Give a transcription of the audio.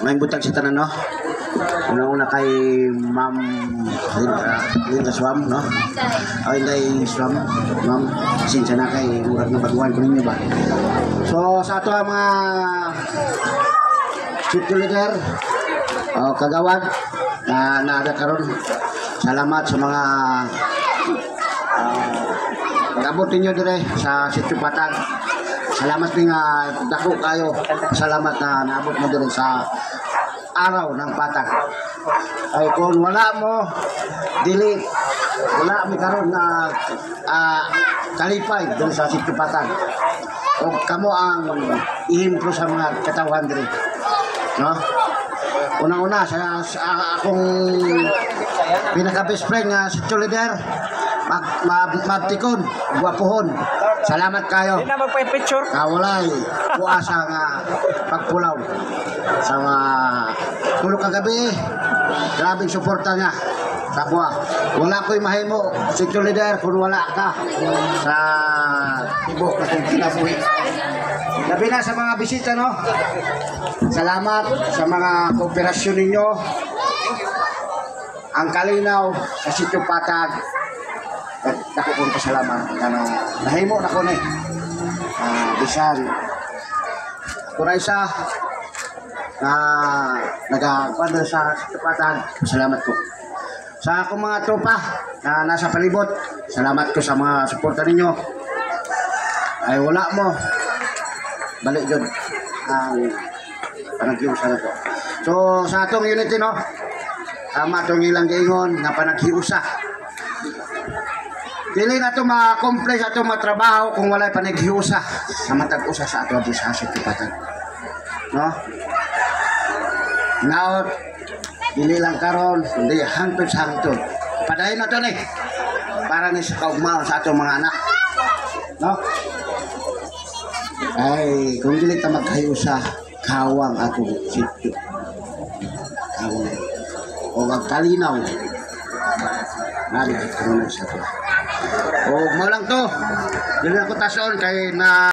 May butang si tanan, no? Una-una kay Ma'am Linda Swam, no? Ay, Linda Swam, Ma'am, sinsya na kay murag na baguhan ko ninyo ba? So, sa ato ang mga street leader, kagawad, na naada karon. Salamat sa mga pag-abot ninyo dire sa Sitio Patag. Salamat din nga dako kayo. Salamat na naabot mo dire sa araw ng Patag. Ay kung wala mo dili wala mi karon na kalipay dun sa Sitio Patag. O kamo ang ihimpro sa mga katawhan dire. No? Unang-una sa akong pinaka-best friend nga Sitio leader, magtikon, guwapuhon. Salamat kayo. Hindi na magpa-picture. Walay, puasa nga pagpulaw sa mga tulog kagabi. Grabing suporta niya. Kapwa, wala ko'y mahimo, Sitio leader, kung wala ka sa tibok na kung kinabuhi. Labi na sa mga bisita, no? Salamat sa mga kooperasyon ninyo. Ang kalinaw sa Sitio Patag. Dako kong pasalamat na nahimo na ko ni bisan kuray sa na nagagwanda sa Sitio Patag. Salamat ko sa akong mga tropa na nasa palibot. Salamat ko sa mga suporta ninyo. Ay wala mo balik yun ang panaghiusa na to. So sa atong unity, no, tama itong ilang gaingon na panaghiusa. Dili na ito ma-accomplish atong matrabaho kung walay panaghiusa sa matag-usa sa ato sa Sitio Patag. No? Now, dili lang karon, hindi hangtod sa hangtod. Padayon na ito ni para ni sa kaugmaon sa atong mga anak. No? Ay, kung dili ta maghiusa, kawang atong sitio. Kawang. O magkalinaw. Nalipit ko na sa ito. O mo lang to. Dili ako tason kay na